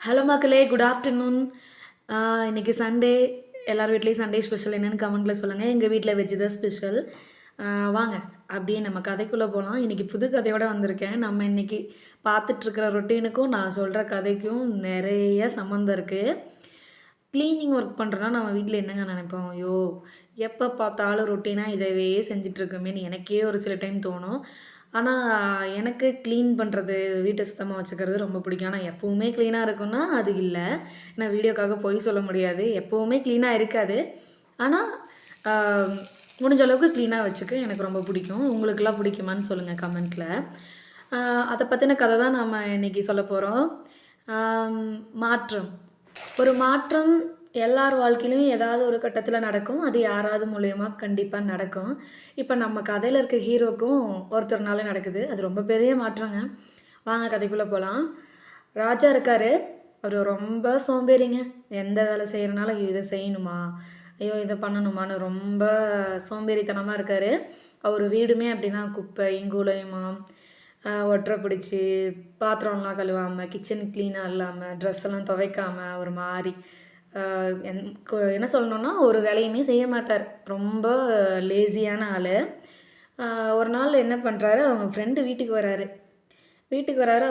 Hello மக்களே, good afternoon. இன்னைக்கு Sunday. எல்லார் வீட்லேயும் சண்டே ஸ்பெஷல் என்னென்னு கமெண்ட்டில் சொல்லுங்கள். எங்கள் வீட்டில் வெஜ்ஜு தான் ஸ்பெஷல். வாங்க அப்படியே நம்ம கதைக்குள்ளே போகலாம். இன்றைக்கி புது கதையோடு வந்திருக்கேன். நம்ம இன்றைக்கி பார்த்துட்ருக்கிற ரொட்டீனுக்கும் நான் சொல்கிற கதைக்கும் நிறைய சம்மந்தம் இருக்குது. க்ளீனிங் ஒர்க் பண்ணுறோன்னா நம்ம வீட்டில் என்னங்க நினைப்போம், ஐயோ எப்போ பார்த்தாலும் ரொட்டீனாக இதவே செஞ்சிட்ருக்கோமேன்னு எனக்கே ஒரு சில டைம் தோணும். ஆனால் எனக்கு க்ளீன் பண்ணுறது, வீட்டை சுத்தமாக வச்சுக்கிறது ரொம்ப பிடிக்கும். ஆனால் எப்போவுமே க்ளீனாக இருக்குன்னா அது இல்லை. ஏன்னா வீடியோக்காக பொய் சொல்ல முடியாது. எப்போவுமே க்ளீனாக இருக்காது. ஆனால் முடிஞ்ச அளவுக்கு க்ளீனாக வச்சுக்க எனக்கு ரொம்ப பிடிக்கும். உங்களுக்கெல்லாம் பிடிக்குமான்னு சொல்லுங்கள் கமெண்ட்டில். அதை பற்றின கதை தான் நம்ம இன்றைக்கி சொல்ல போகிறோம். மாற்றம். ஒரு மாற்றம் எல்லார் வாழ்க்கையிலும் ஏதாவது ஒரு கட்டத்தில் நடக்கும். அது யாராவது மூலியமா கண்டிப்பாக நடக்கும். இப்போ நம்ம கதையில் இருக்க ஹீரோக்கும் ஒருத்தர்னால நடக்குது. அது ரொம்ப பெரிய மாற்றங்க. வாங்க கதைக்குள்ளே போகலாம். ராஜா இருக்கார். அவர் ரொம்ப சோம்பேறிங்க. எந்த வேலை செய்கிறனாலும் இதை செய்யணுமா, ஐயோ இதை பண்ணணுமான்னு ரொம்ப சோம்பேறித்தனமாக இருக்கார். அவர் வீடுமே அப்படி தான், குப்பையும் கூலையுமா ஒற்றை பிடிச்சி, பாத்திரம்லாம் கழுவாமல், கிச்சன் க்ளீனாக இல்லாமல், ட்ரெஸ் எல்லாம் துவைக்காமல் ஒரு மாதிரி என்ன சொல்லணுன்னா ஒரு வேலையுமே செய்ய மாட்டார். ரொம்ப லேசியான ஆள். ஒரு நாள் என்ன பண்ணுறாரு, அவங்க ஃப்ரெண்டு வீட்டுக்கு வராரு.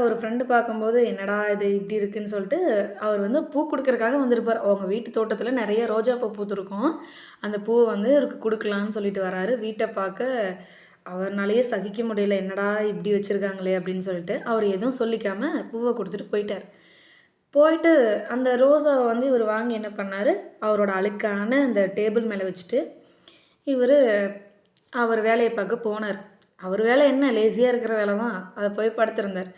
அவர் ஃப்ரெண்டு பார்க்கும்போது என்னடா இது இப்படி இருக்குன்னு சொல்லிட்டு அவர் வந்து பூ கொடுக்கறக்காக வந்திருப்பார். அவங்க வீட்டு தோட்டத்தில் நிறைய ரோஜா பூ பூத்துருக்கும். அந்த பூவை வந்து அவருக்கு கொடுக்கலான்னு சொல்லிட்டு வராரு. வீட்டை பார்க்க அவர்னாலேயே சகிக்க முடியல, என்னடா இப்படி வச்சுருக்காங்களே அப்படின்னு சொல்லிட்டு அவர் எதுவும் சொல்லிக்காமல் பூவை கொடுத்துட்டு போயிட்டு அந்த ரோஸாவை வந்து இவர் வாங்கி என்ன பண்ணார், அவரோட அழுக்கான அந்த டேபிள் மேலே வச்சுட்டு அவர் வேலையை பார்க்க போனார். அவர் வேலை என்ன, லேசியாக இருக்கிற வேலை தான். அதை போய் படுத்திருந்தார்.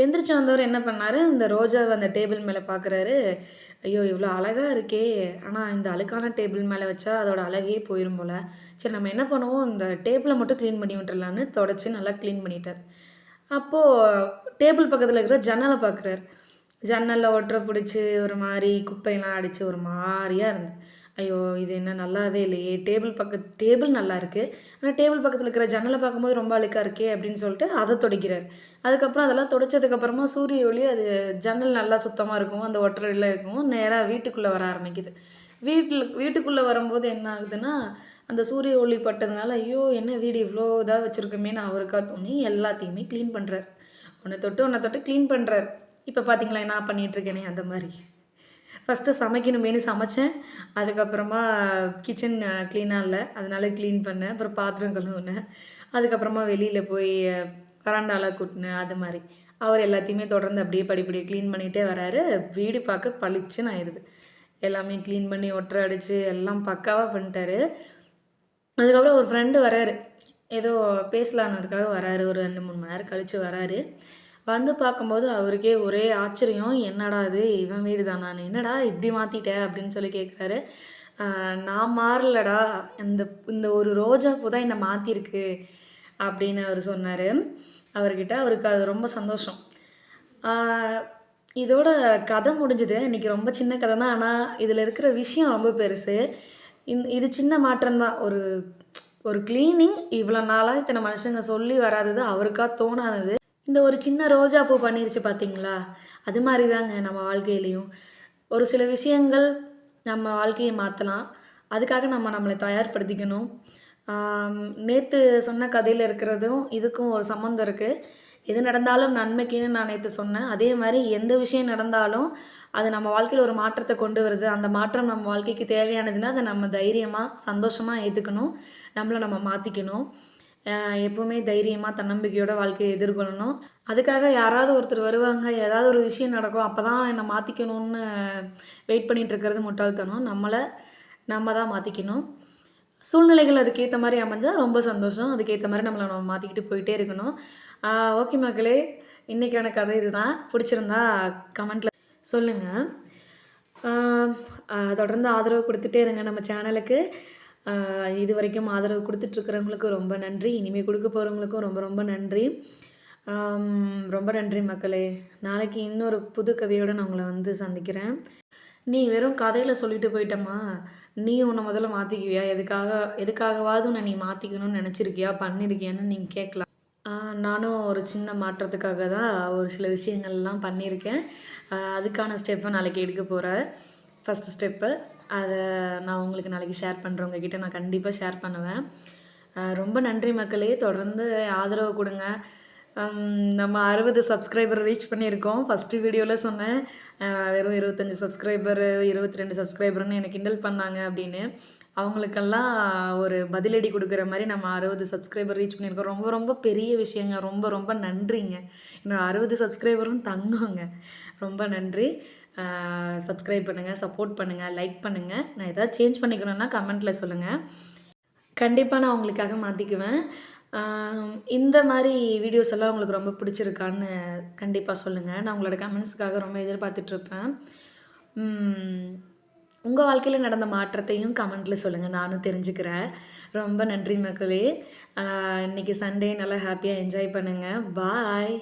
எந்திரிச்சு வந்தவர் என்ன பண்ணார், இந்த ரோஜாவை அந்த டேபிள் மேலே பார்க்குறாரு. ஐயோ இவ்வளோ அழகாக இருக்கே, ஆனால் இந்த அழுக்கான டேபிள் மேலே வச்சா அதோட அழகே போயிடும் போல். சரி நம்ம என்ன பண்ணுவோம், இந்த டேபிளை மட்டும் க்ளீன் பண்ணி விட்டுறலான்னு தொடச்சி நல்லா க்ளீன் பண்ணிட்டார். அப்போது டேபிள் பக்கத்தில் இருக்கிற ஜன்னலை பார்க்குறாரு. ஜன்னலில் ஒற்றை பிடிச்சி ஒரு மாதிரி குப்பையெல்லாம் அடித்து ஒரு மாதிரியாக இருந்தது. ஐயோ இது என்ன நல்லாவே இல்லையே, டேபிள் நல்லா இருக்குது, ஆனால் டேபிள் பக்கத்தில் இருக்கிற ஜன்னலை பார்க்கும்போது ரொம்ப அழுக்காக இருக்கே அப்படின்னு சொல்லிட்டு அதை துடைக்கிறார். அதுக்கப்புறம் அதெல்லாம் துடைச்சதுக்கப்புறமா சூரிய ஒளி அது ஜன்னல் நல்லா சுத்தமாக இருக்கும், அந்த ஒற்றையெல்லாம் இருக்கும், நேராக வீட்டுக்குள்ளே வர ஆரம்பிக்குது. வீட்டுக்குள்ளே வரும்போது என்ன ஆகுதுன்னா, அந்த சூரிய ஒளி பட்டதுனால ஐயோ என்ன வீடு இவ்வளோ இதாக வச்சுருக்கோமேன்னு அவருக்காக தோணி எல்லாத்தையுமே க்ளீன் பண்ணுறார். ஒன்றை தொட்டு க்ளீன் பண்ணுறார். இப்போ பார்த்தீங்களா நான் பண்ணிகிட்ருக்கேனே அந்த மாதிரி. ஃபஸ்ட்டு சமைக்கணுமேனு சமைச்சேன். அதுக்கப்புறமா கிச்சன் க்ளீனாக இல்லை, அதனால க்ளீன் பண்ணேன். அப்புறம் பாத்திரம் கழுவுனேன். அதுக்கப்புறமா வெளியில் போய் வராண்டாலாம் கூட்டினேன். அது மாதிரி அவர் எல்லாத்தையுமே தொடர்ந்து அப்படியே படிப்படியாக க்ளீன் பண்ணிகிட்டே வராரு. வீடு பார்க்க பளிச்சுன்னு ஆயிடுது. எல்லாமே க்ளீன் பண்ணி ஒற்றை அடித்து எல்லாம் பக்காவாக பண்ணிட்டாரு. அதுக்கப்புறம் ஒரு ஃப்ரெண்டு வராரு, ஏதோ பேசலானதுக்காக வராரு. ஒரு 2-3 மணி நேரம் கழித்து வராரு. வந்து பார்க்கும்போது அவருக்கே ஒரே ஆச்சரியம், என்னடா இது இவன் வீடு தான், நான் என்னடா இப்படி மாற்றிட்டேன் அப்படின்னு சொல்லி கேட்குறாரு. நான் மாறலடா, இந்த ஒரு ரோஜா பூ தான் என்னை மாற்றிருக்கு அப்படின்னு அவர் சொன்னார். அவருக்கு அது ரொம்ப சந்தோஷம். இதோட கதை முடிஞ்சுது. இன்றைக்கி ரொம்ப சின்ன கதை தான், ஆனால் இதில் இருக்கிற விஷயம் ரொம்ப பெருசு. இது சின்ன மாற்றம்தான். ஒரு க்ளீனிங் இவ்வளோ நாளாக இத்தனை மனுஷங்க சொல்லி வராதது அவருக்கா தோணாதது இந்த ஒரு சின்ன ரோஜா பூ பண்ணிருச்சு பார்த்தீங்களா? அது மாதிரி தாங்க நம்ம வாழ்க்கையிலையும். ஒரு சில விஷயங்கள் நம்ம வாழ்க்கையை மாற்றலாம். அதுக்காக நம்ம நம்மளை தயார்படுத்திக்கணும். நேற்று சொன்ன கதையில் இருக்கிறதும் இதுக்கும் ஒரு சம்மந்தம் இருக்குது. எது நடந்தாலும் நன்மைக்குன்னு நான் நேற்று சொன்னேன். அதே மாதிரி எந்த விஷயம் நடந்தாலும் அது நம்ம வாழ்க்கையில் ஒரு மாற்றத்தை கொண்டு வருது. அந்த மாற்றம் நம்ம வாழ்க்கைக்கு தேவையானதுன்னா அதை நம்ம தைரியமாக சந்தோஷமாக ஏற்றுக்கணும். நம்மளை நம்ம மாற்றிக்கணும். எப்போவுமே தைரியமாக தன்னம்பிக்கையோட வாழ்க்கையை எதிர்கொள்ளணும். அதுக்காக யாராவது ஒருத்தர் வருவாங்க, ஏதாவது ஒரு விஷயம் நடக்கும், அப்போ தான் என்னை மாற்றிக்கணும்னு வெயிட் பண்ணிகிட்ருக்கிறது முட்டாள்தனம். நம்ம தான் மாற்றிக்கணும். சூழ்நிலைகள் அதுக்கேற்ற மாதிரி அமைஞ்சால் ரொம்ப சந்தோஷம். அதுக்கேற்ற மாதிரி நம்ம மாற்றிக்கிட்டு போயிட்டே இருக்கணும். ஓகே மக்களே, இன்றைக்கான கதை இதுதான். பிடிச்சிருந்தா கமெண்ட்டில் சொல்லுங்கள். தொடர்ந்து ஆதரவு கொடுத்துட்டே இருங்க நம்ம சேனலுக்கு. இது வரைக்கும் ஆதரவு கொடுத்துட்ருக்கிறவங்களுக்கு ரொம்ப நன்றி. இனிமேல் கொடுக்க போகிறவங்களுக்கும் ரொம்ப ரொம்ப நன்றி. ரொம்ப நன்றி மக்களே. நாளைக்கு இன்னொரு புது கதையோடு நான் உங்களை வந்து சந்திக்கிறேன். நீ வெறும் கதையில் சொல்லிட்டு போயிட்டம்மா, நீ உன்னை முதல்ல மாற்றிக்குவியா, எதுக்காகவாவது உன்னை நீ மாற்றிக்கணும்னு நினச்சிருக்கியா, பண்ணியிருக்கியான்னு நீங்கள் கேட்கலாம். ஆ, நானும் ஒரு சின்ன மாற்றத்துக்காக தான் ஒரு சில விஷயங்கள்லாம் பண்ணியிருக்கேன். அதுக்கான ஸ்டெப்ப நாளைக்கு எடுக்க போறேன். First step. அத நான் உங்களுக்கு நாளைக்கு ஷேர் பண்றேன். உங்ககிட்ட நான் கண்டிப்பா ஷேர் பண்ணுவேன். ரொம்ப நன்றி மக்களே! தொடர்ந்து ஆதரவு குடுங்க. நம்ம 60 சப்ஸ்கிரைபர் ரீச் பண்ணியிருக்கோம். ஃபர்ஸ்ட்டு வீடியோல சொன்னேன். வெறும் 25 சப்ஸ்கிரைபரு, 22 சப்ஸ்கிரைபர்ன்னு என்ன கிண்டல் பண்ணாங்க அப்படின்னு. அவங்களுக்கெல்லாம் ஒரு பதிலடி குடுக்குற மாரி நம்ம 60 சப்ஸ்கிரைபர் ரீச் பண்ணியிருக்கோம். ரொம்ப ரொம்ப பெரிய விஷயங்க. ரொம்ப ரொம்ப நன்றிங்க. என்னோட 60 சப்ஸ்கிரைபரும் தங்கங்க. ரொம்ப நன்றி. ஆ சப்ஸ்கிரைப் பண்ணுங்க, சப்போர்ட் பண்ணுங்க, லைக் பண்ணுங்க. நான் ஏதாவது சேஞ்ச் பண்ணிக்கணும்னா கமெண்ட்ல சொல்லுங்க. கண்டிப்பா நான் உங்களுக்காக மாத்திக்குவேன். ஆ இந்த மாரி வீடியோஸ் எல்லாம் உங்களுக்கு ரொம்ப பிடிச்சிருக்கான்னு கண்டிப்பா சொல்லுங்க. நான் உங்களோட கமெண்ட்ஸ்க்காக ரொம்ப எதிர்பார்த்துட்ருப்பேன். ம். உங்க வாழ்க்கையில நடந்த மாற்றத்தையும் கமெண்ட்ல சொல்லுங்க. நானும் தெரிஞ்சுக்கிறேன். ரொம்ப நன்றி மக்களே! இன்னைக்கு சண்டே நல்லா ஹேப்பியா என்ஜாய் பண்ணுங்க. பாய்.